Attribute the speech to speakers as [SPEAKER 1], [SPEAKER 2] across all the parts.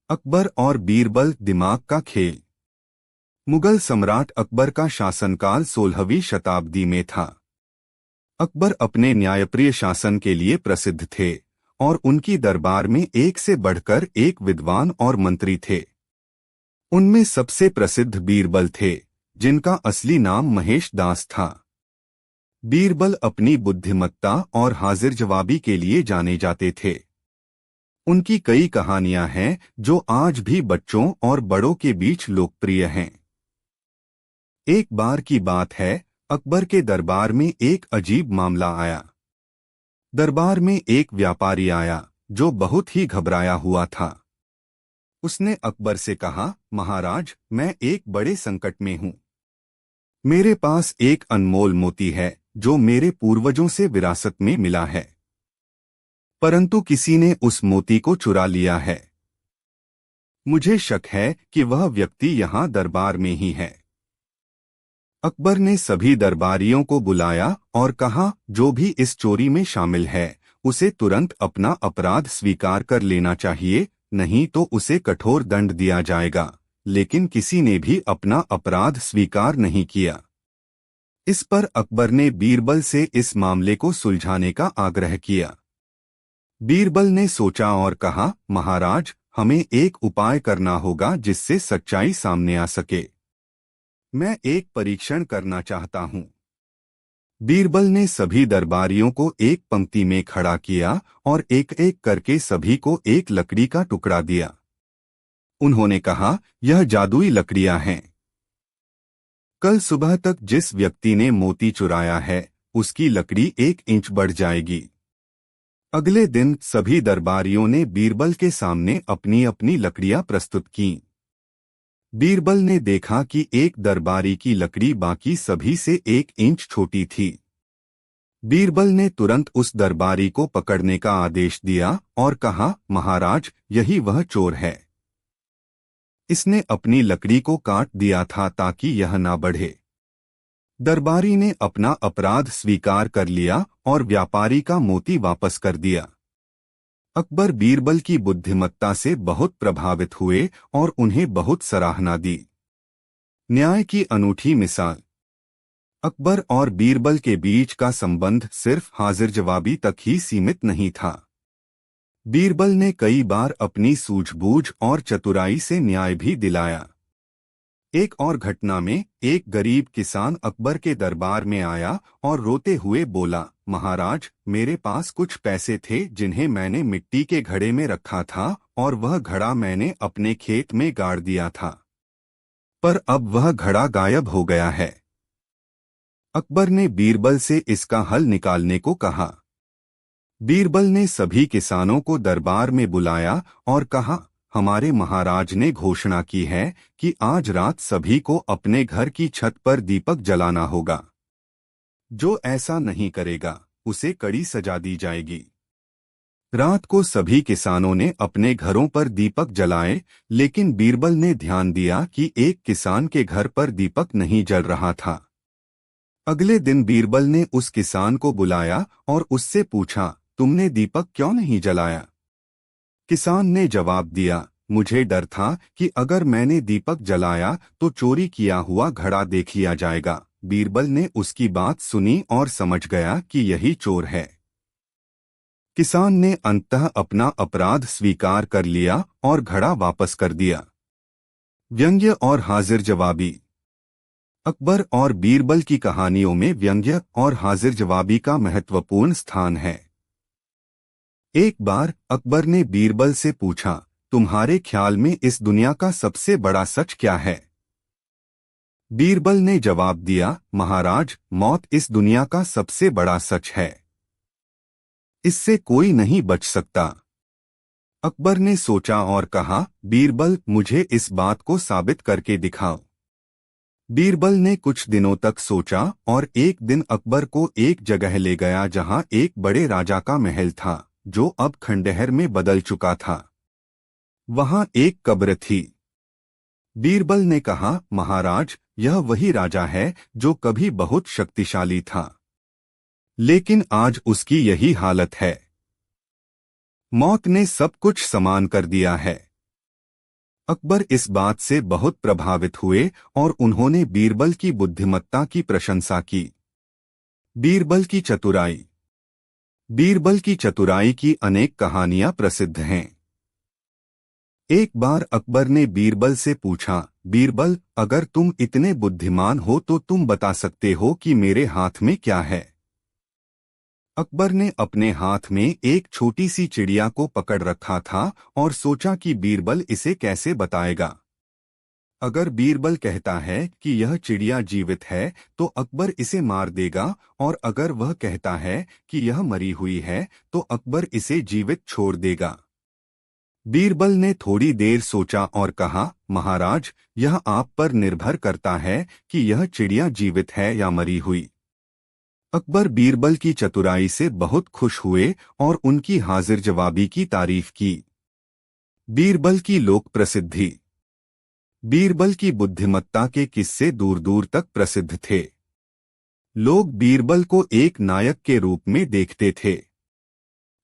[SPEAKER 1] अकबर और बीरबल दिमाग का खेल। मुगल सम्राट अकबर का शासनकाल 16वीं शताब्दी में था। अकबर अपने न्यायप्रिय शासन के लिए प्रसिद्ध थे और उनकी दरबार में एक से बढ़कर एक विद्वान और मंत्री थे। उनमें सबसे प्रसिद्ध बीरबल थे, जिनका असली नाम महेश दास था। बीरबल अपनी बुद्धिमत्ता और हाजिर जवाबी के लिए जाने जाते थे। उनकी कई कहानियां हैं जो आज भी बच्चों और बड़ों के बीच लोकप्रिय हैं। एक बार की बात है, अकबर के दरबार में एक अजीब मामला आया। दरबार में एक व्यापारी आया जो बहुत ही घबराया हुआ था। उसने अकबर से कहा, महाराज, मैं एक बड़े संकट में हूँ। मेरे पास एक अनमोल मोती है जो मेरे पूर्वजों से विरासत में मिला है, परंतु किसी ने उस मोती को चुरा लिया है। मुझे शक है कि वह व्यक्ति यहाँ दरबार में ही है। अकबर ने सभी दरबारियों को बुलाया और कहा, जो भी इस चोरी में शामिल है उसे तुरंत अपना अपराध स्वीकार कर लेना चाहिए, नहीं तो उसे कठोर दंड दिया जाएगा। लेकिन किसी ने भी अपना अपराध स्वीकार नहीं किया। इस पर अकबर ने बीरबल से इस मामले को सुलझाने का आग्रह किया। बीरबल ने सोचा और कहा, महाराज, हमें एक उपाय करना होगा जिससे सच्चाई सामने आ सके। मैं एक परीक्षण करना चाहता हूँ। बीरबल ने सभी दरबारियों को एक पंक्ति में खड़ा किया और एक एक करके सभी को एक लकड़ी का टुकड़ा दिया। उन्होंने कहा, यह जादुई लकड़ियां हैं। कल सुबह तक जिस व्यक्ति ने मोती चुराया है उसकी लकड़ी 1 इंच बढ़ जाएगी। अगले दिन सभी दरबारियों ने बीरबल के सामने अपनी अपनी लकड़ियां प्रस्तुत कीं। बीरबल ने देखा कि एक दरबारी की लकड़ी बाकी सभी से 1 इंच छोटी थी। बीरबल ने तुरंत उस दरबारी को पकड़ने का आदेश दिया और कहा, महाराज, यही वह चोर है। इसने अपनी लकड़ी को काट दिया था ताकि यह ना बढ़े। दरबारी ने अपना अपराध स्वीकार कर लिया और व्यापारी का मोती वापस कर दिया। अकबर बीरबल की बुद्धिमत्ता से बहुत प्रभावित हुए और उन्हें बहुत सराहना दी। न्याय की अनूठी मिसाल। अकबर और बीरबल के बीच का संबंध सिर्फ हाजिर जवाबी तक ही सीमित नहीं था। बीरबल ने कई बार अपनी सूझबूझ और चतुराई से न्याय भी दिलाया। एक और घटना में एक गरीब किसान अकबर के दरबार में आया और रोते हुए बोला, महाराज, मेरे पास कुछ पैसे थे जिन्हें मैंने मिट्टी के घड़े में रखा था और वह घड़ा मैंने अपने खेत में गाड़ दिया था, पर अब वह घड़ा गायब हो गया है। अकबर ने बीरबल से इसका हल निकालने को कहा। बीरबल ने सभी किसानों को दरबार में बुलाया और कहा, हमारे महाराज ने घोषणा की है कि आज रात सभी को अपने घर की छत पर दीपक जलाना होगा। जो ऐसा नहीं करेगा उसे कड़ी सजा दी जाएगी। रात को सभी किसानों ने अपने घरों पर दीपक जलाए, लेकिन बीरबल ने ध्यान दिया कि एक किसान के घर पर दीपक नहीं जल रहा था। अगले दिन बीरबल ने उस किसान को बुलाया और उससे पूछा, तुमने दीपक क्यों नहीं जलाया? किसान ने जवाब दिया, मुझे डर था कि अगर मैंने दीपक जलाया तो चोरी किया हुआ घड़ा देख लिया जाएगा। बीरबल ने उसकी बात सुनी और समझ गया कि यही चोर है। किसान ने अंततः अपना अपराध स्वीकार कर लिया और घड़ा वापस कर दिया। व्यंग्य और हाजिर जवाबी। अकबर और बीरबल की कहानियों में व्यंग्य और हाजिर जवाबी का महत्वपूर्ण स्थान है। एक बार अकबर ने बीरबल से पूछा, तुम्हारे ख्याल में इस दुनिया का सबसे बड़ा सच क्या है? बीरबल ने जवाब दिया, महाराज, मौत इस दुनिया का सबसे बड़ा सच है। इससे कोई नहीं बच सकता। अकबर ने सोचा और कहा, बीरबल, मुझे इस बात को साबित करके दिखाओ। बीरबल ने कुछ दिनों तक सोचा और एक दिन अकबर को एक जगह ले गया जहां एक बड़े राजा का महल था जो अब खंडहर में बदल चुका था। वहां एक कब्र थी। बीरबल ने कहा, महाराज, यह वही राजा है जो कभी बहुत शक्तिशाली था, लेकिन आज उसकी यही हालत है। मौत ने सब कुछ समान कर दिया है। अकबर इस बात से बहुत प्रभावित हुए और उन्होंने बीरबल की बुद्धिमत्ता की प्रशंसा की। बीरबल की चतुराई। बीरबल की चतुराई की अनेक कहानियां प्रसिद्ध हैं। एक बार अकबर ने बीरबल से पूछा, बीरबल, अगर तुम इतने बुद्धिमान हो तो तुम बता सकते हो कि मेरे हाथ में क्या है? अकबर ने अपने हाथ में एक छोटी सी चिड़िया को पकड़ रखा था और सोचा कि बीरबल इसे कैसे बताएगा। अगर बीरबल कहता है कि यह चिड़िया जीवित है तो अकबर इसे मार देगा, और अगर वह कहता है कि यह मरी हुई है तो अकबर इसे जीवित छोड़ देगा। बीरबल ने थोड़ी देर सोचा और कहा, महाराज, यह आप पर निर्भर करता है कि यह चिड़िया जीवित है या मरी हुई। अकबर बीरबल की चतुराई से बहुत खुश हुए और उनकी हाजिर जवाबी की तारीफ की। बीरबल की लोक प्रसिद्धि। बीरबल की बुद्धिमत्ता के किस्से दूर दूर तक प्रसिद्ध थे। लोग बीरबल को एक नायक के रूप में देखते थे।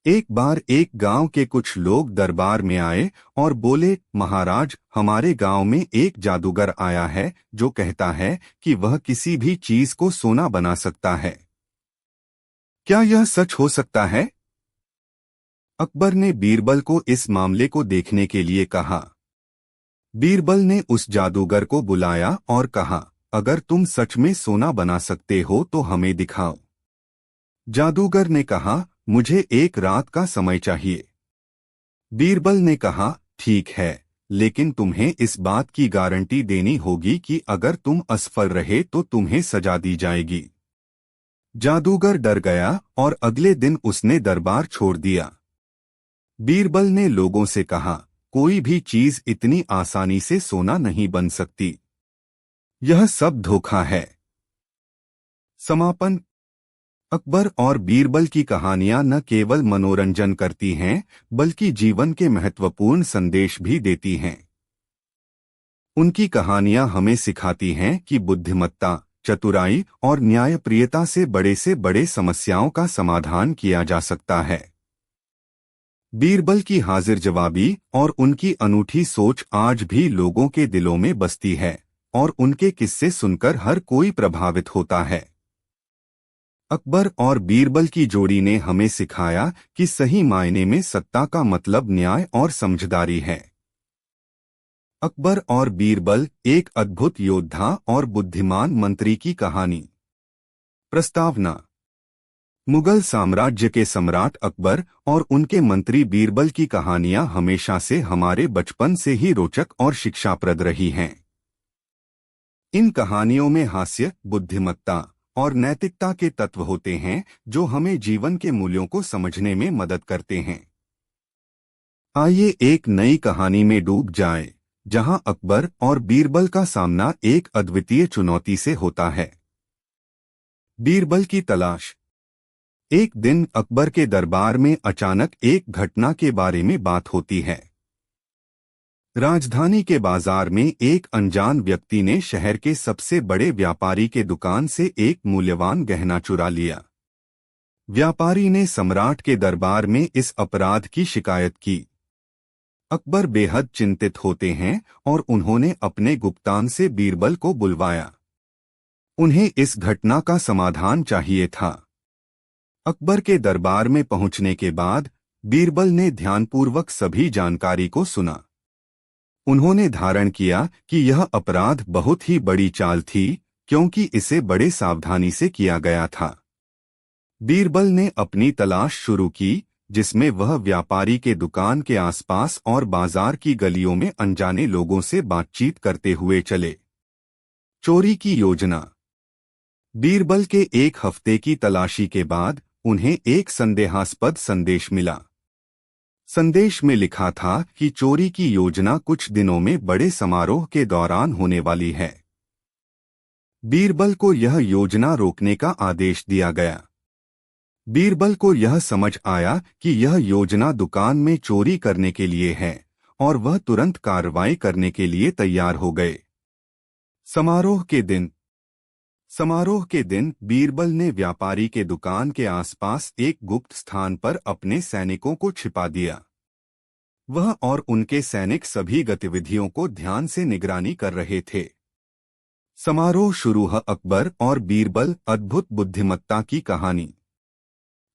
[SPEAKER 1] एक बार एक गांव के कुछ लोग दरबार में आए और बोले, महाराज, हमारे गांव में एक जादूगर आया है जो कहता है कि वह किसी भी चीज को सोना बना सकता है। क्या यह सच हो सकता है? अकबर ने बीरबल को इस मामले को देखने के लिए कहा। बीरबल ने उस जादूगर को बुलाया और कहा, अगर तुम सच में सोना बना सकते हो तो हमें दिखाओ। जादूगर ने कहा, मुझे एक रात का समय चाहिए। बीरबल ने कहा, ठीक है, लेकिन तुम्हें इस बात की गारंटी देनी होगी कि अगर तुम असफल रहे तो तुम्हें सजा दी जाएगी। जादूगर डर गया और अगले दिन उसने दरबार छोड़ दिया। बीरबल ने लोगों से कहा, कोई भी चीज इतनी आसानी से सोना नहीं बन सकती। यह सब धोखा है। समापन। अकबर और बीरबल की कहानियां न केवल मनोरंजन करती हैं, बल्कि जीवन के महत्वपूर्ण संदेश भी देती हैं। उनकी कहानियां हमें सिखाती हैं कि बुद्धिमत्ता, चतुराई और न्यायप्रियता से बड़े समस्याओं का समाधान किया जा सकता है। बीरबल की हाजिर जवाबी और उनकी अनूठी सोच आज भी लोगों के दिलों में बसती है, और उनके किस्से सुनकर हर कोई प्रभावित होता है। अकबर और बीरबल की जोड़ी ने हमें सिखाया कि सही मायने में सत्ता का मतलब न्याय और समझदारी है। अकबर और बीरबल, एक अद्भुत योद्धा और बुद्धिमान मंत्री की कहानी। प्रस्तावना। मुगल साम्राज्य के सम्राट अकबर और उनके मंत्री बीरबल की कहानियां हमेशा से हमारे बचपन से ही रोचक और शिक्षाप्रद रही हैं। इन कहानियों में हास्य, बुद्धिमत्ता और नैतिकता के तत्व होते हैं जो हमें जीवन के मूल्यों को समझने में मदद करते हैं। आइए एक नई कहानी में डूब जाएं, जहां अकबर और बीरबल का सामना एक अद्वितीय चुनौती से होता है। बीरबल की तलाश। एक दिन अकबर के दरबार में अचानक एक घटना के बारे में बात होती है। राजधानी के बाजार में एक अनजान व्यक्ति ने शहर के सबसे बड़े व्यापारी के दुकान से एक मूल्यवान गहना चुरा लिया। व्यापारी ने सम्राट के दरबार में इस अपराध की शिकायत की। अकबर बेहद चिंतित होते हैं और उन्होंने अपने गुप्तान से बीरबल को बुलवाया। उन्हें इस घटना का समाधान चाहिए था। अकबर के दरबार में पहुंचने के बाद बीरबल ने ध्यानपूर्वक सभी जानकारी को सुना। उन्होंने धारण किया कि यह अपराध बहुत ही बड़ी चाल थी, क्योंकि इसे बड़े सावधानी से किया गया था। बीरबल ने अपनी तलाश शुरू की, जिसमें वह व्यापारी के दुकान के आसपास और बाजार की गलियों में अनजाने लोगों से बातचीत करते हुए चले। चोरी की योजना। बीरबल के एक हफ्ते की तलाशी के बाद उन्हें एक संदेहास्पद संदेश मिला। संदेश में लिखा था कि चोरी की योजना कुछ दिनों में बड़े समारोह के दौरान होने वाली है। बीरबल को यह योजना रोकने का आदेश दिया गया। बीरबल को यह समझ आया कि यह योजना दुकान में चोरी करने के लिए है, और वह तुरंत कार्रवाई करने के लिए तैयार हो गए। समारोह के दिन। समारोह के दिन बीरबल ने व्यापारी के दुकान के आसपास एक गुप्त स्थान पर अपने सैनिकों को छिपा दिया। वह और उनके सैनिक सभी गतिविधियों को ध्यान से निगरानी कर रहे थे। समारोह शुरू हुआ। अकबर और बीरबल, अद्भुत बुद्धिमत्ता की कहानी।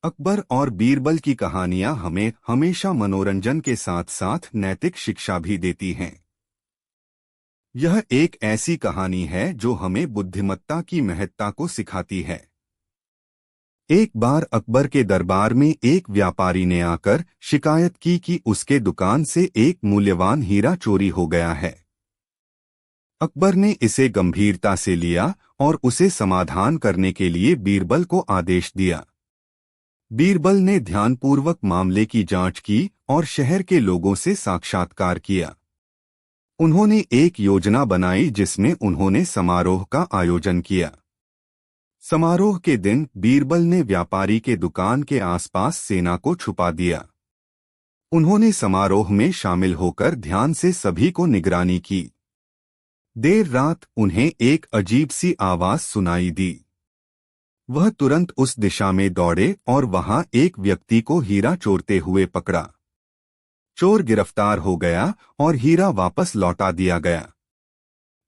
[SPEAKER 1] अकबर और बीरबल की कहानियां हमें हमेशा मनोरंजन के साथ साथ नैतिक शिक्षा भी देती हैं। यह एक ऐसी कहानी है जो हमें बुद्धिमत्ता की महत्ता को सिखाती है। एक बार अकबर के दरबार में एक व्यापारी ने आकर शिकायत की कि उसके दुकान से एक मूल्यवान हीरा चोरी हो गया है। अकबर ने इसे गंभीरता से लिया और उसे समाधान करने के लिए बीरबल को आदेश दिया। बीरबल ने ध्यानपूर्वक मामले की जांच की और शहर के लोगों से साक्षात्कार किया। उन्होंने एक योजना बनाई जिसमें उन्होंने समारोह का आयोजन किया। समारोह के दिन बीरबल ने व्यापारी के दुकान के आसपास सेना को छुपा दिया। उन्होंने समारोह में शामिल होकर ध्यान से सभी को निगरानी की। देर रात उन्हें एक अजीब सी आवाज सुनाई दी। वह तुरंत उस दिशा में दौड़े और वहां एक व्यक्ति को हीरा चोरते हुए पकड़ा। चोर गिरफ्तार हो गया और हीरा वापस लौटा दिया गया।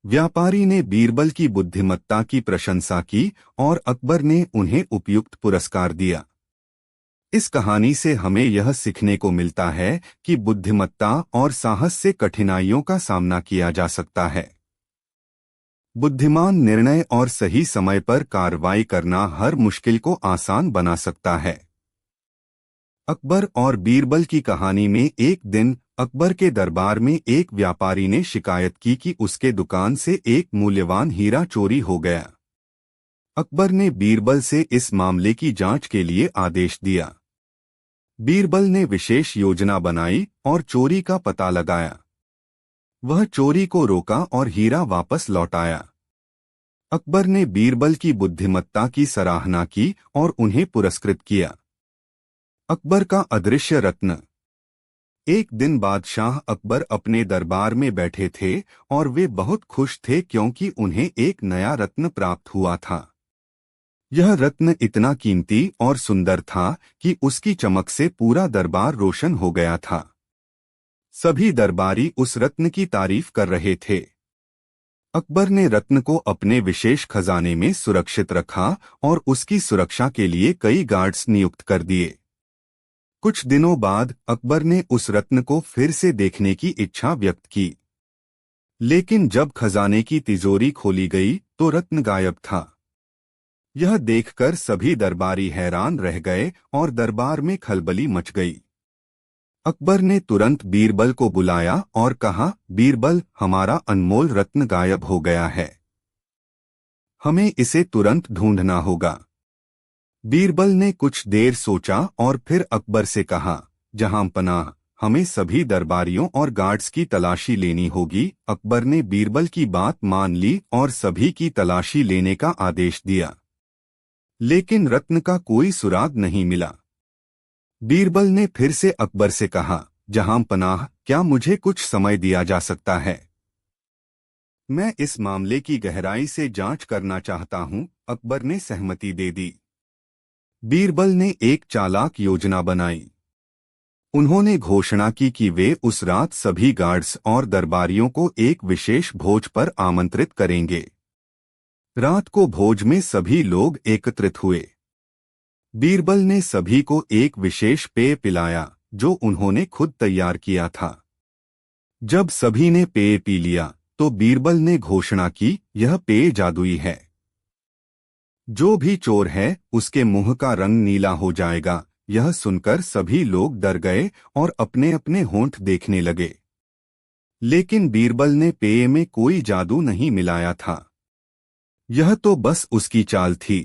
[SPEAKER 1] व्यापारी ने बीरबल की बुद्धिमत्ता की प्रशंसा की और अकबर ने उन्हें उपयुक्त पुरस्कार दिया। इस कहानी से हमें यह सीखने को मिलता है कि बुद्धिमत्ता और साहस से कठिनाइयों का सामना किया जा सकता है। बुद्धिमान निर्णय और सही समय पर कार्रवाई करना हर मुश्किल को आसान बना सकता है। अकबर और बीरबल की कहानी में एक दिन अकबर के दरबार में एक व्यापारी ने शिकायत की कि उसके दुकान से एक मूल्यवान हीरा चोरी हो गया। अकबर ने बीरबल से इस मामले की जांच के लिए आदेश दिया। बीरबल ने विशेष योजना बनाई और चोरी का पता लगाया। वह चोरी को रोका और हीरा वापस लौटाया। अकबर ने बीरबल की बुद्धिमत्ता की सराहना की और उन्हें पुरस्कृत किया। अकबर का अदृश्य रत्न। एक दिन बादशाह अकबर अपने दरबार में बैठे थे और वे बहुत खुश थे क्योंकि उन्हें एक नया रत्न प्राप्त हुआ था। यह रत्न इतना कीमती और सुंदर था कि उसकी चमक से पूरा दरबार रोशन हो गया था। सभी दरबारी उस रत्न की तारीफ कर रहे थे। अकबर ने रत्न को अपने विशेष खजाने में सुरक्षित रखा और उसकी सुरक्षा के लिए कई गार्ड्स नियुक्त कर दिए। कुछ दिनों बाद अकबर ने उस रत्न को फिर से देखने की इच्छा व्यक्त की, लेकिन जब खजाने की तिजोरी खोली गई तो रत्न गायब था। यह देखकर सभी दरबारी हैरान रह गए और दरबार में खलबली मच गई। अकबर ने तुरंत बीरबल को बुलाया और कहा, बीरबल, हमारा अनमोल रत्न गायब हो गया है। हमें इसे तुरंत ढूंढना होगा। बीरबल ने कुछ देर सोचा और फिर अकबर से कहा, जहां पनाह, हमें सभी दरबारियों और गार्ड्स की तलाशी लेनी होगी। अकबर ने बीरबल की बात मान ली और सभी की तलाशी लेने का आदेश दिया, लेकिन रत्न का कोई सुराग नहीं मिला। बीरबल ने फिर से अकबर से कहा, जहां पनाह, क्या मुझे कुछ समय दिया जा सकता है? मैं इस मामले की गहराई से जांच करना चाहता हूं। अकबर ने सहमति दे दी। बीरबल ने एक चालाक योजना बनाई। उन्होंने घोषणा की कि वे उस रात सभी गार्ड्स और दरबारियों को एक विशेष भोज पर आमंत्रित करेंगे। रात को भोज में सभी लोग एकत्रित हुए। बीरबल ने सभी को एक विशेष पेय पिलाया जो उन्होंने खुद तैयार किया था। जब सभी ने पेय पी लिया तो बीरबल ने घोषणा की, यह पेय जादुई है। जो भी चोर है उसके मुंह का रंग नीला हो जाएगा। यह सुनकर सभी लोग डर गए और अपने अपने होंठ देखने लगे। लेकिन बीरबल ने पेय में कोई जादू नहीं मिलाया था। यह तो बस उसकी चाल थी।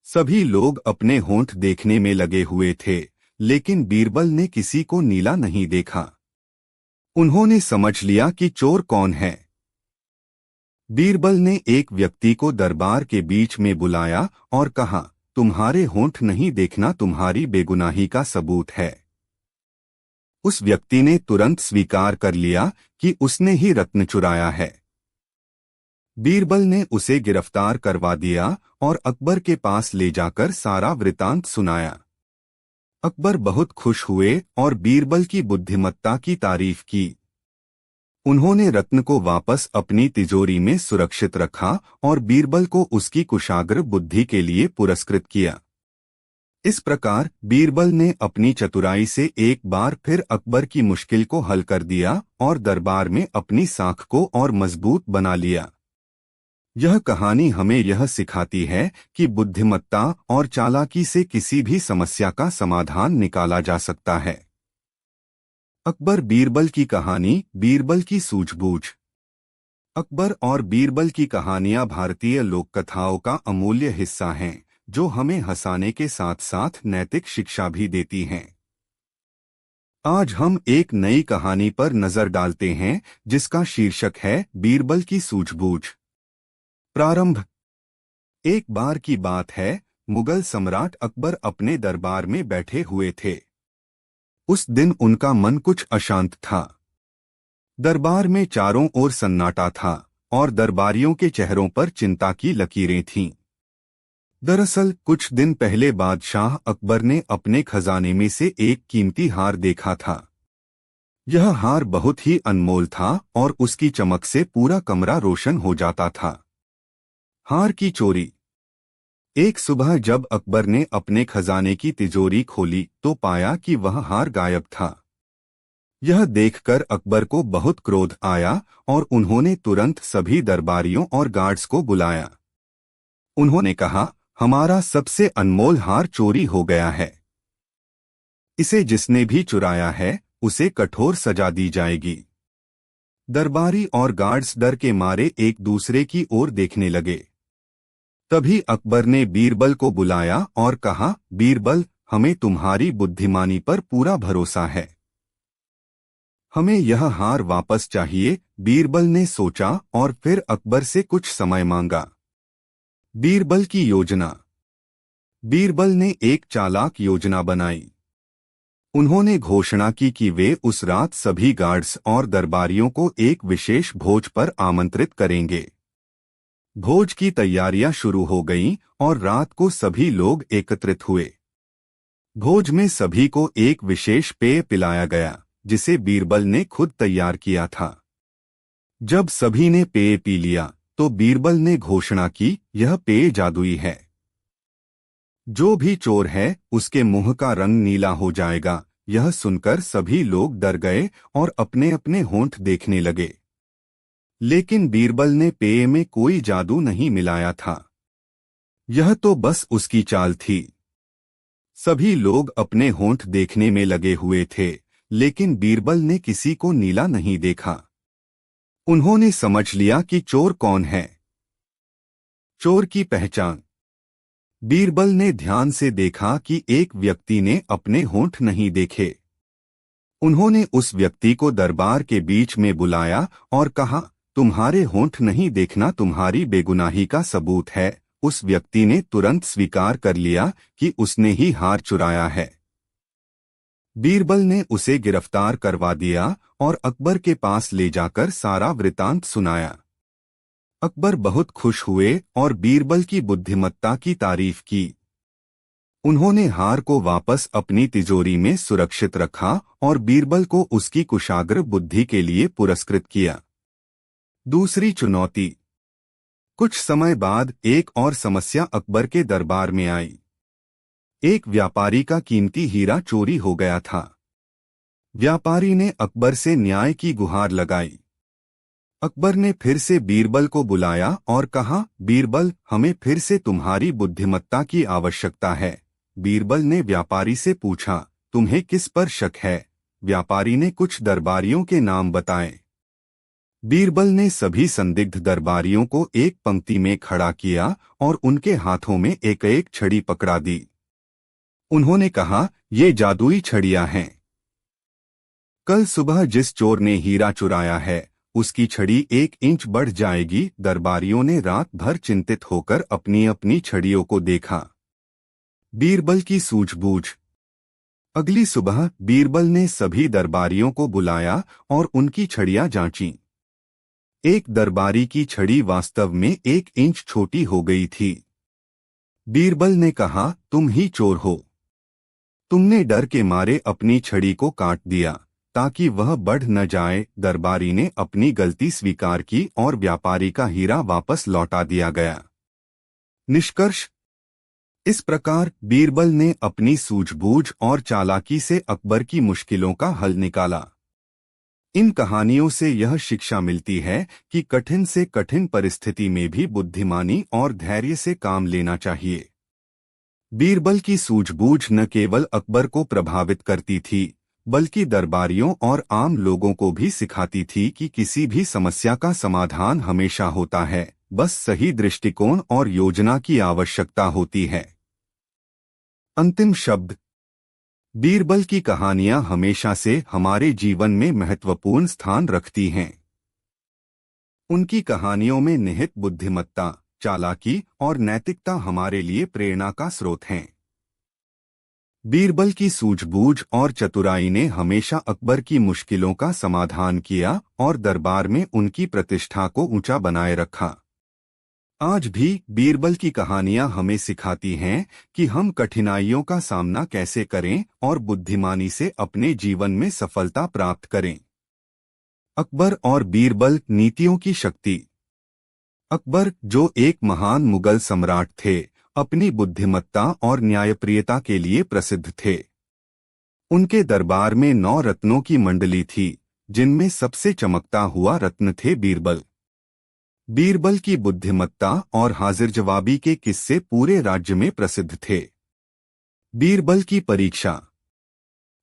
[SPEAKER 1] सभी लोग अपने होंठ देखने में लगे हुए थे, लेकिन बीरबल ने किसी को नीला नहीं देखा। उन्होंने समझ लिया कि चोर कौन है। बीरबल ने एक व्यक्ति को दरबार के बीच में बुलाया और कहा, तुम्हारे होंठ नहीं देखना तुम्हारी बेगुनाही का सबूत है। उस व्यक्ति ने तुरंत स्वीकार कर लिया कि उसने ही रत्न चुराया है। बीरबल ने उसे गिरफ्तार करवा दिया और अकबर के पास ले जाकर सारा वृतांत सुनाया। अकबर बहुत खुश हुए और बीरबल की बुद्धिमत्ता की तारीफ की। उन्होंने रत्न को वापस अपनी तिजोरी में सुरक्षित रखा और बीरबल को उसकी कुशाग्र बुद्धि के लिए पुरस्कृत किया। इस प्रकार बीरबल ने अपनी चतुराई से एक बार फिर अकबर की मुश्किल को हल कर दिया और दरबार में अपनी साख को और मजबूत बना लिया। यह कहानी हमें यह सिखाती है कि बुद्धिमत्ता और चालाकी से किसी भी समस्या का समाधान निकाला जा सकता है। अकबर बीरबल की कहानी, बीरबल की सूझबूझ। अकबर और बीरबल की कहानियां भारतीय लोक कथाओं का अमूल्य हिस्सा हैं, जो हमें हंसाने के साथ साथ नैतिक शिक्षा भी देती हैं। आज हम एक नई कहानी पर नजर डालते हैं, जिसका शीर्षक है बीरबल की सूझबूझ। प्रारंभ। एक बार की बात है, मुगल सम्राट अकबर अपने दरबार में बैठे हुए थे। उस दिन उनका मन कुछ अशांत था। दरबार में चारों ओर सन्नाटा था और दरबारियों के चेहरों पर चिंता की लकीरें थीं। दरअसल कुछ दिन पहले बादशाह अकबर ने अपने खजाने में से एक कीमती हार देखा था। यह हार बहुत ही अनमोल था और उसकी चमक से पूरा कमरा रोशन हो जाता था। हार की चोरी। एक सुबह जब अकबर ने अपने खजाने की तिजोरी खोली तो पाया कि वह हार गायब था। यह देखकर अकबर को बहुत क्रोध आया और उन्होंने तुरंत सभी दरबारियों और गार्ड्स को बुलाया। उन्होंने कहा, हमारा सबसे अनमोल हार चोरी हो गया है। इसे जिसने भी चुराया है उसे कठोर सजा दी जाएगी। दरबारी और गार्ड्स डर के मारे एक दूसरे की ओर देखने लगे। तभी अकबर ने बीरबल को बुलाया और कहा, बीरबल, हमें तुम्हारी बुद्धिमानी पर पूरा भरोसा है। हमें यह हार वापस चाहिए। बीरबल ने सोचा और फिर अकबर से कुछ समय मांगा। बीरबल की योजना। बीरबल ने एक चालाक योजना बनाई। उन्होंने घोषणा की कि वे उस रात सभी गार्ड्स और दरबारियों को एक विशेष भोज पर आमंत्रित करेंगे। भोज की तैयारियां शुरू हो गईं और रात को सभी लोग एकत्रित हुए। भोज में सभी को एक विशेष पेय पिलाया गया, जिसे बीरबल ने खुद तैयार किया था। जब सभी ने पेय पी लिया तो बीरबल ने घोषणा की, यह पेय जादुई है। जो भी चोर है उसके मुंह का रंग नीला हो जाएगा। यह सुनकर सभी लोग डर गए और अपने अपने होंठ देखने लगे। लेकिन बीरबल ने पेय में कोई जादू नहीं मिलाया था। यह तो बस उसकी चाल थी। सभी लोग अपने होंठ देखने में लगे हुए थे, लेकिन बीरबल ने किसी को नीला नहीं देखा। उन्होंने समझ लिया कि चोर कौन है। चोर की पहचान। बीरबल ने ध्यान से देखा कि एक व्यक्ति ने अपने होंठ नहीं देखे। उन्होंने उस व्यक्ति को दरबार के बीच में बुलाया और कहा, तुम्हारे होंठ नहीं देखना तुम्हारी बेगुनाही का सबूत है। उस व्यक्ति ने तुरंत स्वीकार कर लिया कि उसने ही हार चुराया है। बीरबल ने उसे गिरफ्तार करवा दिया और अकबर के पास ले जाकर सारा वृतांत सुनाया। अकबर बहुत खुश हुए और बीरबल की बुद्धिमत्ता की तारीफ की। उन्होंने हार को वापस अपनी तिजोरी में सुरक्षित रखा और बीरबल को उसकी कुशाग्र बुद्धि के लिए पुरस्कृत किया। दूसरी चुनौती। कुछ समय बाद एक और समस्या अकबर के दरबार में आई। एक व्यापारी का कीमती हीरा चोरी हो गया था। व्यापारी ने अकबर से न्याय की गुहार लगाई। अकबर ने फिर से बीरबल को बुलाया और कहा, बीरबल, हमें फिर से तुम्हारी बुद्धिमत्ता की आवश्यकता है। बीरबल ने व्यापारी से पूछा, तुम्हें किस पर शक है? व्यापारी ने कुछ दरबारियों के नाम बताए। बीरबल ने सभी संदिग्ध दरबारियों को एक पंक्ति में खड़ा किया और उनके हाथों में एक एक छड़ी पकड़ा दी। उन्होंने कहा, ये जादुई छड़ियां हैं। कल सुबह जिस चोर ने हीरा चुराया है उसकी छड़ी 1 इंच बढ़ जाएगी। दरबारियों ने रात भर चिंतित होकर अपनी अपनी छड़ियों को देखा। बीरबल की सूझबूझ। अगली सुबह बीरबल ने सभी दरबारियों को बुलाया और उनकी छड़ियां जांचीं। एक दरबारी की छड़ी वास्तव में 1 इंच छोटी हो गई थी। बीरबल ने कहा, तुम ही चोर हो। तुमने डर के मारे अपनी छड़ी को काट दिया ताकि वह बढ़ न जाए। दरबारी ने अपनी गलती स्वीकार की और व्यापारी का हीरा वापस लौटा दिया गया। निष्कर्ष: इस प्रकार बीरबल ने अपनी सूझबूझ और चालाकी से अकबर की मुश्किलों का हल निकाला। इन कहानियों से यह शिक्षा मिलती है कि कठिन से कठिन परिस्थिति में भी बुद्धिमानी और धैर्य से काम लेना चाहिए। बीरबल की सूझबूझ न केवल अकबर को प्रभावित करती थी, बल्कि दरबारियों और आम लोगों को भी सिखाती थी कि किसी भी समस्या का समाधान हमेशा होता है, बस सही दृष्टिकोण और योजना की आवश्यकता होती है। अंतिम शब्द: बीरबल की कहानियां हमेशा से हमारे जीवन में महत्वपूर्ण स्थान रखती हैं। उनकी कहानियों में निहित बुद्धिमत्ता, चालाकी और नैतिकता हमारे लिए प्रेरणा का स्रोत हैं। बीरबल की सूझबूझ और चतुराई ने हमेशा अकबर की मुश्किलों का समाधान किया और दरबार में उनकी प्रतिष्ठा को ऊंचा बनाए रखा। आज भी बीरबल की कहानियां हमें सिखाती हैं कि हम कठिनाइयों का सामना कैसे करें और बुद्धिमानी से अपने जीवन में सफलता प्राप्त करें। अकबर और बीरबल नीतियों की शक्ति। अकबर, जो एक महान मुगल सम्राट थे, अपनी बुद्धिमत्ता और न्यायप्रियता के लिए प्रसिद्ध थे। उनके दरबार में 9 रत्नों की मंडली थी, जिनमें सबसे चमकता हुआ रत्न थे बीरबल। बीरबल की बुद्धिमत्ता और हाजिर जवाबी के किस्से पूरे राज्य में प्रसिद्ध थे। बीरबल की परीक्षा।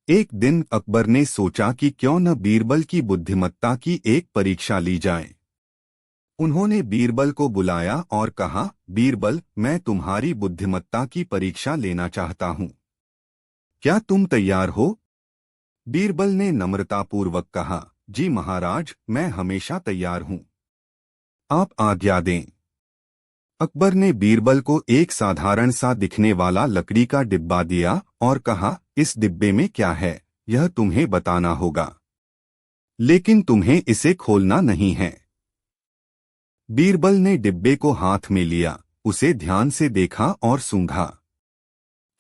[SPEAKER 1] एक दिन अकबर ने सोचा कि क्यों न बीरबल की बुद्धिमत्ता की एक परीक्षा ली जाए। उन्होंने बीरबल को बुलाया और कहा, बीरबल, मैं तुम्हारी बुद्धिमत्ता की परीक्षा लेना चाहता हूं। क्या तुम तैयार हो? बीरबल ने नम्रतापूर्वक कहा, जी महाराज, मैं हमेशा तैयार हूं। आप आज्ञा दें। अकबर ने बीरबल को एक साधारण सा दिखने वाला लकड़ी का डिब्बा दिया और कहा, इस डिब्बे में क्या है, यह तुम्हें बताना होगा, लेकिन तुम्हें इसे खोलना नहीं है। बीरबल ने डिब्बे को हाथ में लिया, उसे ध्यान से देखा और सूंघा।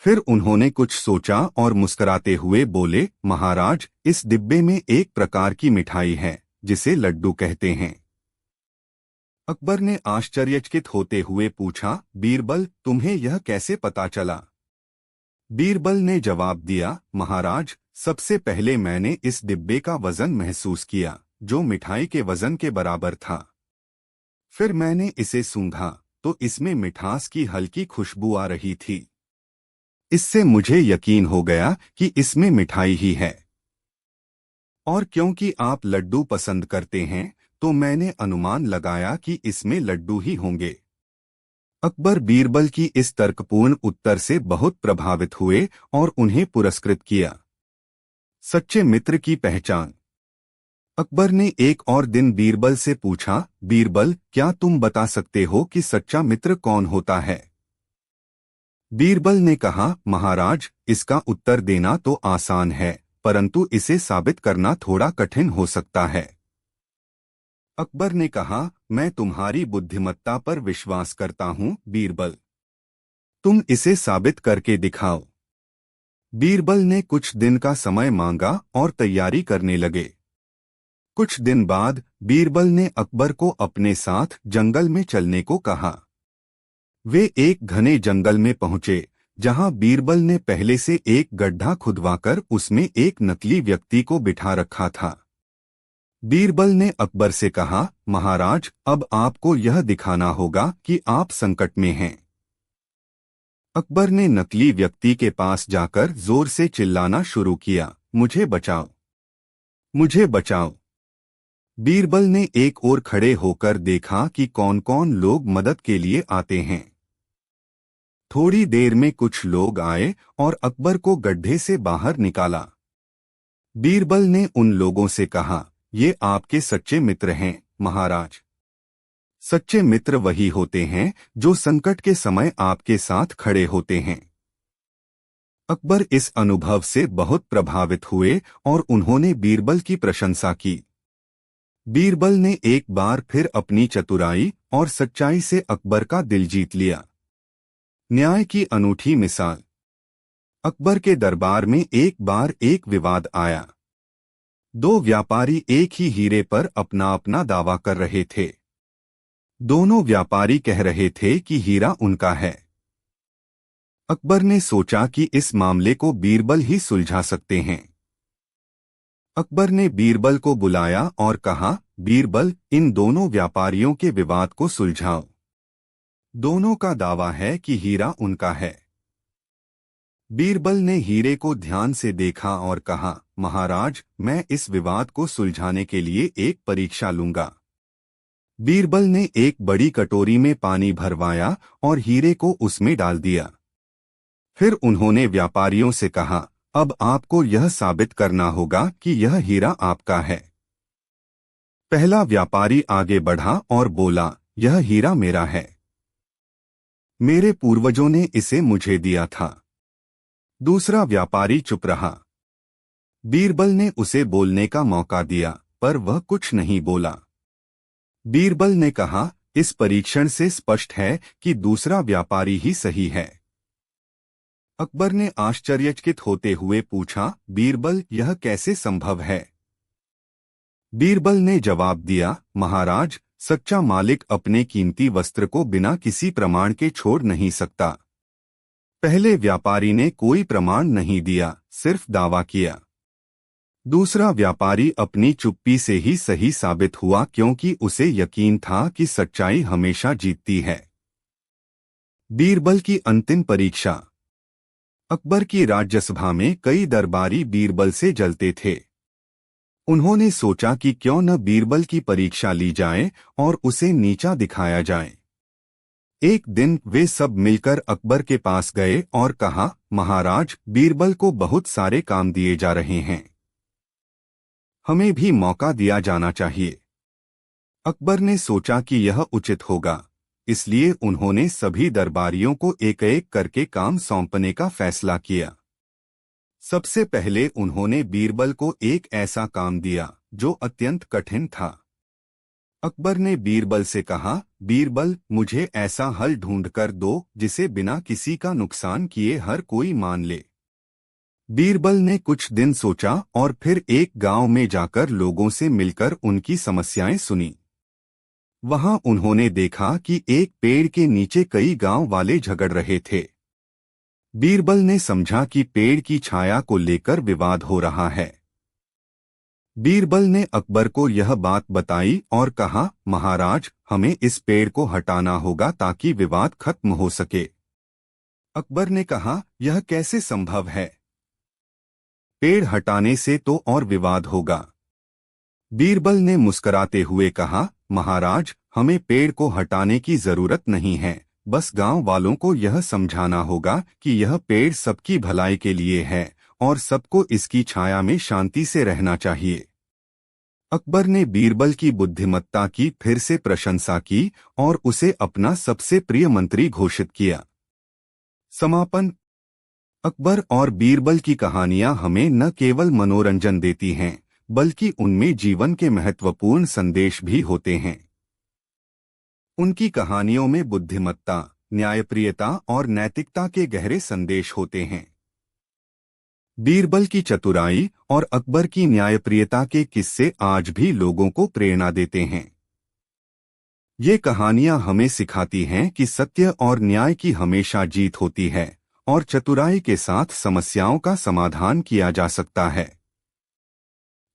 [SPEAKER 1] फिर उन्होंने कुछ सोचा और मुस्कुराते हुए बोले, महाराज, इस डिब्बे में एक प्रकार की मिठाई है जिसे लड्डू कहते हैं। अकबर ने आश्चर्यचकित होते हुए पूछा, बीरबल, तुम्हें यह कैसे पता चला? बीरबल ने जवाब दिया, महाराज, सबसे पहले मैंने इस डिब्बे का वजन महसूस किया, जो मिठाई के वजन के बराबर था। फिर मैंने इसे सूंघा तो इसमें मिठास की हल्की खुशबू आ रही थी। इससे मुझे यकीन हो गया कि इसमें मिठाई ही है। और क्योंकि आप लड्डू पसंद करते हैं, तो मैंने अनुमान लगाया कि इसमें लड्डू ही होंगे। अकबर बीरबल की इस तर्कपूर्ण उत्तर से बहुत प्रभावित हुए और उन्हें पुरस्कृत किया। सच्चे मित्र की पहचान। अकबर ने एक और दिन बीरबल से पूछा, बीरबल, क्या तुम बता सकते हो कि सच्चा मित्र कौन होता है? बीरबल ने कहा, महाराज, इसका उत्तर देना तो आसान है, परंतु इसे साबित करना थोड़ा कठिन हो सकता है। अकबर ने कहा, मैं तुम्हारी बुद्धिमत्ता पर विश्वास करता हूं, बीरबल। तुम इसे साबित करके दिखाओ। बीरबल ने कुछ दिन का समय मांगा और तैयारी करने लगे। कुछ दिन बाद बीरबल ने अकबर को अपने साथ जंगल में चलने को कहा। वे एक घने जंगल में पहुंचे, जहां बीरबल ने पहले से एक गड्ढा खुदवाकर उसमें एक नकली व्यक्ति को बिठा रखा था। बीरबल ने अकबर से कहा, महाराज, अब आपको यह दिखाना होगा कि आप संकट में हैं। अकबर ने नकली व्यक्ति के पास जाकर जोर से चिल्लाना शुरू किया, मुझे बचाओ, मुझे बचाओ। बीरबल ने एक ओर खड़े होकर देखा कि कौन कौन लोग मदद के लिए आते हैं। थोड़ी देर में कुछ लोग आए और अकबर को गड्ढे से बाहर निकाला। बीरबल ने उन लोगों से कहा, ये आपके सच्चे मित्र हैं, महाराज। सच्चे मित्र वही होते हैं जो संकट के समय आपके साथ खड़े होते हैं। अकबर इस अनुभव से बहुत प्रभावित हुए और उन्होंने बीरबल की प्रशंसा की। बीरबल ने एक बार फिर अपनी चतुराई और सच्चाई से अकबर का दिल जीत लिया। न्याय की अनूठी मिसाल। अकबर के दरबार में एक बार एक विवाद आया। दो व्यापारी एक ही हीरे पर अपना अपना दावा कर रहे थे। दोनों व्यापारी कह रहे थे कि हीरा उनका है। अकबर ने सोचा कि इस मामले को बीरबल ही सुलझा सकते हैं। अकबर ने बीरबल को बुलाया और कहा, बीरबल, इन दोनों व्यापारियों के विवाद को सुलझाओ। दोनों का दावा है कि हीरा उनका है। बीरबल ने हीरे को ध्यान से देखा और कहा, महाराज, मैं इस विवाद को सुलझाने के लिए एक परीक्षा लूंगा। बीरबल ने एक बड़ी कटोरी में पानी भरवाया और हीरे को उसमें डाल दिया। फिर उन्होंने व्यापारियों से कहा, अब आपको यह साबित करना होगा कि यह हीरा आपका है। पहला व्यापारी आगे बढ़ा और बोला, यह हीरा मेरा है। मेरे पूर्वजों ने इसे मुझे दिया था। दूसरा व्यापारी चुप रहा। बीरबल ने उसे बोलने का मौका दिया, पर वह कुछ नहीं बोला। बीरबल ने कहा, इस परीक्षण से स्पष्ट है कि दूसरा व्यापारी ही सही है। अकबर ने आश्चर्यचकित होते हुए पूछा, बीरबल, यह कैसे संभव है? बीरबल ने जवाब दिया, महाराज, सच्चा मालिक अपने कीमती वस्त्र को बिना किसी प्रमाण के छोड़ नहीं सकता। पहले व्यापारी ने कोई प्रमाण नहीं दिया, सिर्फ दावा किया। दूसरा व्यापारी अपनी चुप्पी से ही सही साबित हुआ, क्योंकि उसे यकीन था कि सच्चाई हमेशा जीतती है। बीरबल की अंतिम परीक्षा। अकबर की राज्यसभा में कई दरबारी बीरबल से जलते थे। उन्होंने सोचा कि क्यों न बीरबल की परीक्षा ली जाए और उसे नीचा दिखाया जाए। एक दिन वे सब मिलकर अकबर के पास गए और कहा, महाराज, बीरबल को बहुत सारे काम दिए जा रहे हैं। हमें भी मौका दिया जाना चाहिए। अकबर ने सोचा कि यह उचित होगा, इसलिए उन्होंने सभी दरबारियों को एक एक करके काम सौंपने का फैसला किया। सबसे पहले उन्होंने बीरबल को एक ऐसा काम दिया जो अत्यंत कठिन था। अकबर ने बीरबल से कहा, बीरबल, मुझे ऐसा हल ढूंढकर दो जिसे बिना किसी का नुकसान किए हर कोई मान ले। बीरबल ने कुछ दिन सोचा और फिर एक गांव में जाकर लोगों से मिलकर उनकी समस्याएं सुनी। वहां उन्होंने देखा कि एक पेड़ के नीचे कई गांव वाले झगड़ रहे थे। बीरबल ने समझा कि पेड़ की छाया को लेकर विवाद हो रहा है। बीरबल ने अकबर को यह बात बताई और कहा, महाराज, हमें इस पेड़ को हटाना होगा ताकि विवाद खत्म हो सके। अकबर ने कहा, यह कैसे संभव है? पेड़ हटाने से तो और विवाद होगा। बीरबल ने मुस्कुराते हुए कहा, महाराज, हमें पेड़ को हटाने की जरूरत नहीं है, बस गांव वालों को यह समझाना होगा कि यह पेड़ सबकी भलाई के लिए है और सबको इसकी छाया में शांति से रहना चाहिए। अकबर ने बीरबल की बुद्धिमत्ता की फिर से प्रशंसा की और उसे अपना सबसे प्रिय मंत्री घोषित किया। समापन। अकबर और बीरबल की कहानियां हमें न केवल मनोरंजन देती हैं, बल्कि उनमें जीवन के महत्वपूर्ण संदेश भी होते हैं। उनकी कहानियों में बुद्धिमत्ता, न्यायप्रियता और नैतिकता के गहरे संदेश होते हैं। बीरबल की चतुराई और अकबर की न्यायप्रियता के किस्से आज भी लोगों को प्रेरणा देते हैं। ये कहानियां हमें सिखाती हैं कि सत्य और न्याय की हमेशा जीत होती है और चतुराई के साथ समस्याओं का समाधान किया जा सकता है।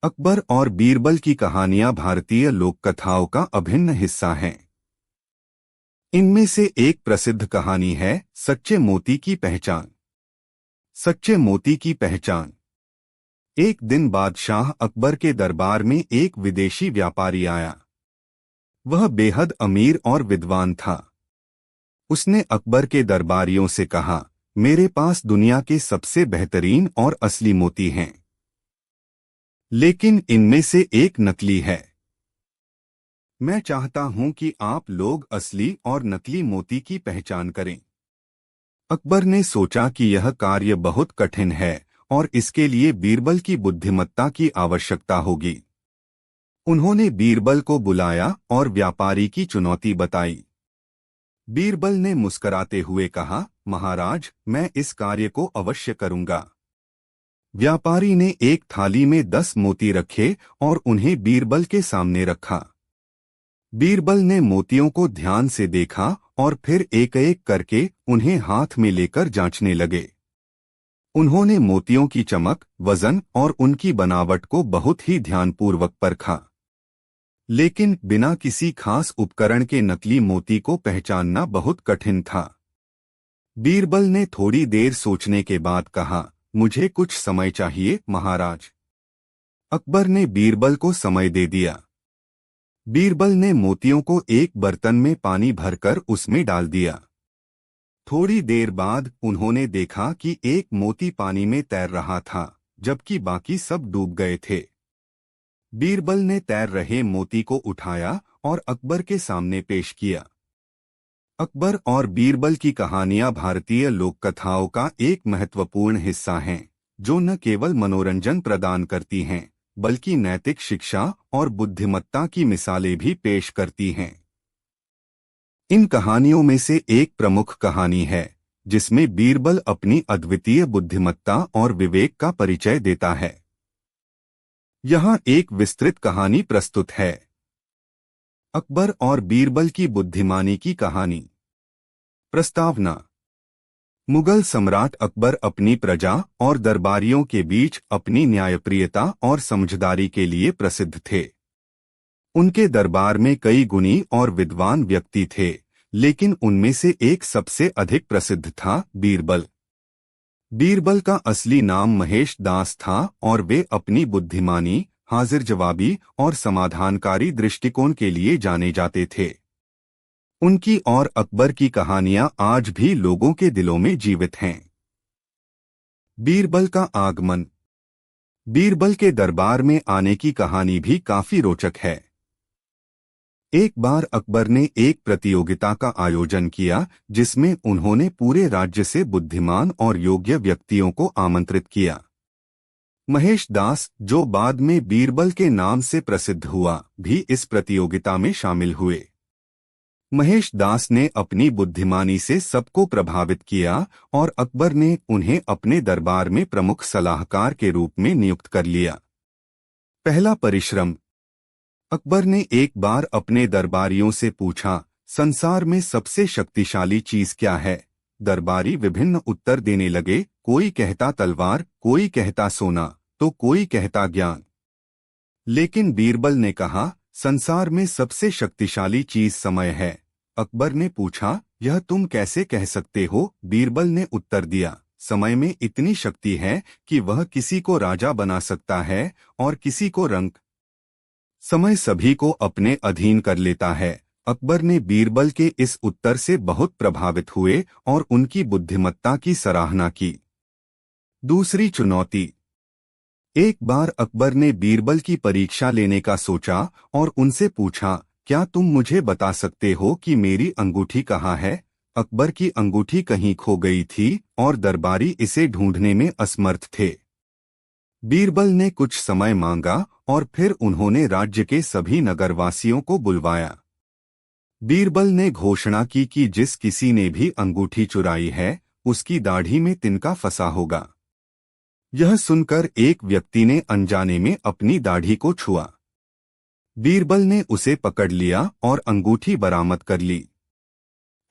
[SPEAKER 1] अकबर और बीरबल की कहानियां भारतीय लोककथाओं का अभिन्न हिस्सा हैं। इनमें से एक प्रसिद्ध कहानी है सच्चे मोती की पहचान। सच्चे मोती की पहचान। एक दिन बादशाह अकबर के दरबार में एक विदेशी व्यापारी आया। वह बेहद अमीर और विद्वान था। उसने अकबर के दरबारियों से कहा, मेरे पास दुनिया के सबसे बेहतरीन और असली मोती हैं, लेकिन इनमें से एक नकली है। मैं चाहता हूं कि आप लोग असली और नकली मोती की पहचान करें। अकबर ने सोचा कि यह कार्य बहुत कठिन है और इसके लिए बीरबल की बुद्धिमत्ता की आवश्यकता होगी। उन्होंने बीरबल को बुलाया और व्यापारी की चुनौती बताई। बीरबल ने मुस्कराते हुए कहा, महाराज, मैं इस कार्य को अवश्य करूंगा। व्यापारी ने एक थाली में 10 मोती रखे और उन्हें बीरबल के सामने रखा। बीरबल ने मोतियों को ध्यान से देखा और फिर एक एक करके उन्हें हाथ में लेकर जांचने लगे। उन्होंने मोतियों की चमक, वजन और उनकी बनावट को बहुत ही ध्यानपूर्वक परखा, लेकिन बिना किसी खास उपकरण के नकली मोती को पहचानना बहुत कठिन था। बीरबल ने थोड़ी देर सोचने के बाद कहा, मुझे कुछ समय चाहिए महाराज। अकबर ने बीरबल को समय दे दिया। बीरबल ने मोतियों को एक बर्तन में पानी भरकर उसमें डाल दिया। थोड़ी देर बाद उन्होंने देखा कि एक मोती पानी में तैर रहा था, जबकि बाकी सब डूब गए थे। बीरबल ने तैर रहे मोती को उठाया और अकबर के सामने पेश किया। अकबर और बीरबल की कहानियां भारतीय लोक कथाओं का एक महत्वपूर्ण हिस्सा हैं, जो न केवल मनोरंजन प्रदान करती हैं, बल्कि नैतिक शिक्षा और बुद्धिमत्ता की मिसालें भी पेश करती हैं। इन कहानियों में से एक प्रमुख कहानी है, जिसमें बीरबल अपनी अद्वितीय बुद्धिमत्ता और विवेक का परिचय देता है। यहाँ एक विस्तृत कहानी प्रस्तुत है। अकबर और बीरबल की बुद्धिमानी की कहानी। प्रस्तावना। मुगल सम्राट अकबर अपनी प्रजा और दरबारियों के बीच अपनी न्यायप्रियता और समझदारी के लिए प्रसिद्ध थे। उनके दरबार में कई गुणी और विद्वान व्यक्ति थे, लेकिन उनमें से एक सबसे अधिक प्रसिद्ध था, बीरबल। बीरबल का असली नाम महेश दास था और वे अपनी बुद्धिमानी, हाजिर जवाबी और समाधानकारी दृष्टिकोण के लिए जाने जाते थे। उनकी और अकबर की कहानियां आज भी लोगों के दिलों में जीवित हैं। बीरबल का आगमन। बीरबल के दरबार में आने की कहानी भी काफी रोचक है। एक बार अकबर ने एक प्रतियोगिता का आयोजन किया, जिसमें उन्होंने पूरे राज्य से बुद्धिमान और योग्य व्यक्तियों को आमंत्रित किया। महेश दास, जो बाद में बीरबल के नाम से प्रसिद्ध हुआ, भी इस प्रतियोगिता में शामिल हुए। महेश दास ने अपनी बुद्धिमानी से सबको प्रभावित किया और अकबर ने उन्हें अपने दरबार में प्रमुख सलाहकार के रूप में नियुक्त कर लिया। पहला परिश्रम। अकबर ने एक बार अपने दरबारियों से पूछा, संसार में सबसे शक्तिशाली चीज क्या है? दरबारी विभिन्न उत्तर देने लगे, कोई कहता तलवार, कोई कहता सोना, तो कोई कहता ज्ञान। लेकिन बीरबल ने कहा, संसार में सबसे शक्तिशाली चीज समय है। अकबर ने पूछा, यह तुम कैसे कह सकते हो? बीरबल ने उत्तर दिया, समय में इतनी शक्ति है कि वह किसी को राजा बना सकता है और किसी को रंक। समय सभी को अपने अधीन कर लेता है। अकबर ने बीरबल के इस उत्तर से बहुत प्रभावित हुए और उनकी बुद्धिमत्ता की सराहना की। दूसरी चुनौती। एक बार अकबर ने बीरबल की परीक्षा लेने का सोचा और उनसे पूछा, क्या तुम मुझे बता सकते हो कि मेरी अंगूठी कहाँ है? अकबर की अंगूठी कहीं खो गई थी और दरबारी इसे ढूंढने में असमर्थ थे। बीरबल ने कुछ समय मांगा और फिर उन्होंने राज्य के सभी नगरवासियों को बुलवाया। बीरबल ने घोषणा की कि जिस किसी ने भी अंगूठी चुराई है, उसकी दाढ़ी में तिनका फंसा होगा। यह सुनकर एक व्यक्ति ने अनजाने में अपनी दाढ़ी को छुआ। बीरबल ने उसे पकड़ लिया और अंगूठी बरामद कर ली।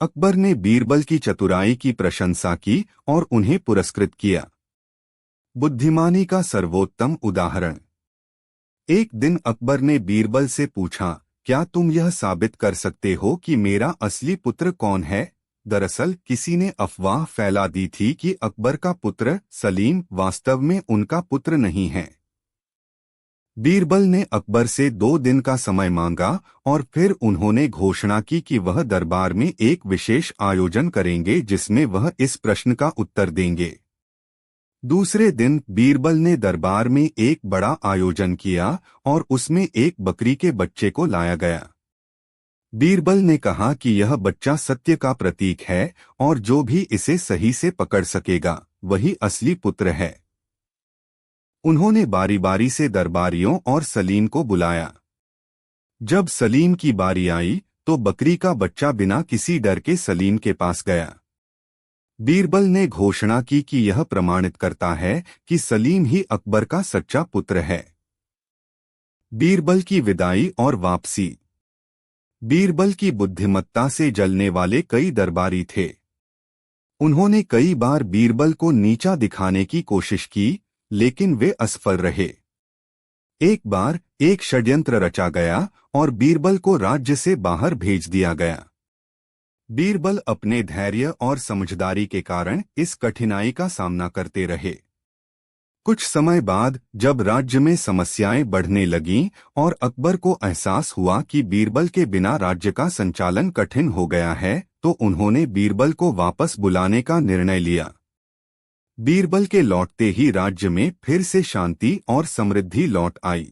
[SPEAKER 1] अकबर ने बीरबल की चतुराई की प्रशंसा की और उन्हें पुरस्कृत किया। बुद्धिमानी का सर्वोत्तम उदाहरण। एक दिन अकबर ने बीरबल से पूछा, क्या तुम यह साबित कर सकते हो कि मेरा असली पुत्र कौन है? दरअसल किसी ने अफवाह फैला दी थी कि अकबर का पुत्र सलीम वास्तव में उनका पुत्र नहीं है। बीरबल ने अकबर से 2 दिन का समय मांगा और फिर उन्होंने घोषणा की कि वह दरबार में एक विशेष आयोजन करेंगे जिसमें वह इस प्रश्न का उत्तर देंगे। दूसरे दिन बीरबल ने दरबार में एक बड़ा आयोजन किया और उसमें एक बकरी के बच्चे को लाया गया। बीरबल ने कहा कि यह बच्चा सत्य का प्रतीक है और जो भी इसे सही से पकड़ सकेगा, वही असली पुत्र है। उन्होंने बारी बारी से दरबारियों और सलीम को बुलाया। जब सलीम की बारी आई तो बकरी का बच्चा बिना किसी डर के सलीम के पास गया। बीरबल ने घोषणा की कि यह प्रमाणित करता है कि सलीम ही अकबर का सच्चा पुत्र है। बीरबल की विदाई और वापसी। बीरबल की बुद्धिमत्ता से जलने वाले कई दरबारी थे। उन्होंने कई बार बीरबल को नीचा दिखाने की कोशिश की, लेकिन वे असफल रहे। एक बार एक षड्यंत्र रचा गया और बीरबल को राज्य से बाहर भेज दिया गया। बीरबल अपने धैर्य और समझदारी के कारण इस कठिनाई का सामना करते रहे। कुछ समय बाद जब राज्य में समस्याएं बढ़ने लगीं और अकबर को एहसास हुआ कि बीरबल के बिना राज्य का संचालन कठिन हो गया है, तो उन्होंने बीरबल को वापस बुलाने का निर्णय लिया। बीरबल के लौटते ही राज्य में फिर से शांति और समृद्धि लौट आई।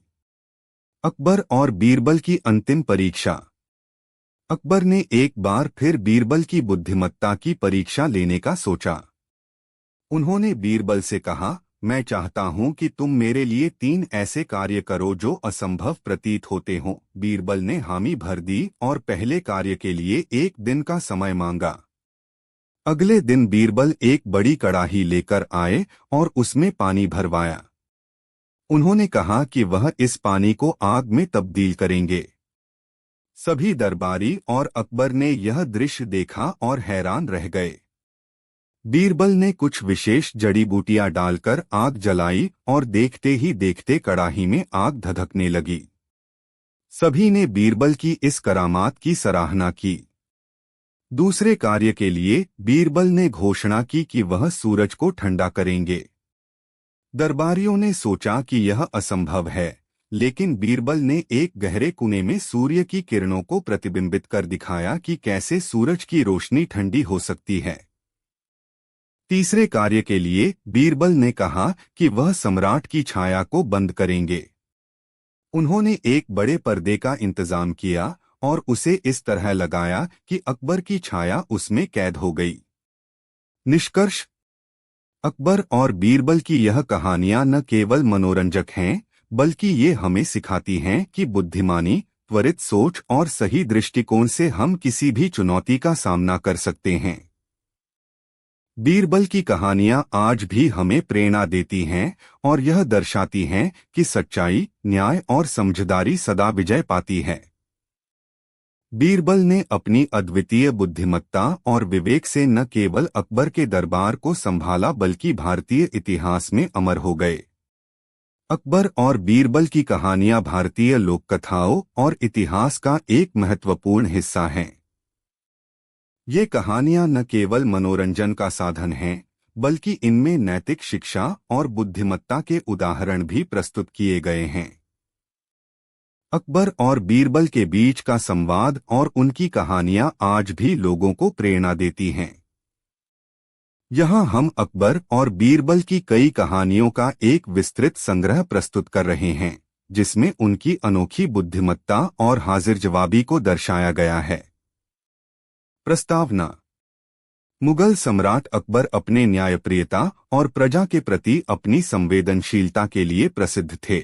[SPEAKER 1] अकबर और बीरबल की अंतिम परीक्षा। अकबर ने एक बार फिर बीरबल की बुद्धिमत्ता की परीक्षा लेने का सोचा। उन्होंने बीरबल से कहा, मैं चाहता हूं कि तुम मेरे लिए 3 ऐसे कार्य करो जो असंभव प्रतीत होते हों। बीरबल ने हामी भर दी और पहले कार्य के लिए 1 दिन का समय मांगा। अगले दिन बीरबल एक बड़ी कड़ाही लेकर आए और उसमें पानी भरवाया। उन्होंने कहा कि वह इस पानी को आग में तब्दील करेंगे। सभी दरबारी और अकबर ने यह दृश्य देखा और हैरान रह गए। बीरबल ने कुछ विशेष जड़ी बूटियां डालकर आग जलाई और देखते ही देखते कड़ाही में आग धधकने लगी। सभी ने बीरबल की इस करामात की सराहना की। दूसरे कार्य के लिए बीरबल ने घोषणा की कि वह सूरज को ठंडा करेंगे। दरबारियों ने सोचा कि यह असंभव है, लेकिन बीरबल ने एक गहरे कुएं में सूर्य की किरणों को प्रतिबिंबित कर दिखाया कि कैसे सूरज की रोशनी ठंडी हो सकती है। तीसरे कार्य के लिए बीरबल ने कहा कि वह सम्राट की छाया को बंद करेंगे। उन्होंने एक बड़े पर्दे का इंतजाम किया और उसे इस तरह लगाया कि अकबर की छाया उसमें कैद हो गई। निष्कर्ष: अकबर और बीरबल की यह कहानियां न केवल मनोरंजक हैं, बल्कि ये हमें सिखाती हैं कि बुद्धिमानी, त्वरित सोच और सही दृष्टिकोण से हम किसी भी चुनौती का सामना कर सकते हैं। बीरबल की कहानियां आज भी हमें प्रेरणा देती हैं और यह दर्शाती हैं कि सच्चाई, न्याय और समझदारी सदा विजय पाती है। बीरबल ने अपनी अद्वितीय बुद्धिमत्ता और विवेक से न केवल अकबर के दरबार को संभाला बल्कि भारतीय इतिहास में अमर हो गए। अकबर और बीरबल की कहानियां भारतीय लोककथाओं और इतिहास का एक महत्वपूर्ण हिस्सा हैं। ये कहानियां न केवल मनोरंजन का साधन हैं, बल्कि इनमें नैतिक शिक्षा और बुद्धिमत्ता के उदाहरण भी प्रस्तुत किए गए हैं। अकबर और बीरबल के बीच का संवाद और उनकी कहानियां आज भी लोगों को प्रेरणा देती हैं। यहाँ हम अकबर और बीरबल की कई कहानियों का एक विस्तृत संग्रह प्रस्तुत कर रहे हैं, जिसमें उनकी अनोखी बुद्धिमत्ता और हाजिर जवाबी को दर्शाया गया है। प्रस्तावना: मुगल सम्राट अकबर अपने न्यायप्रियता और प्रजा के प्रति अपनी संवेदनशीलता के लिए प्रसिद्ध थे।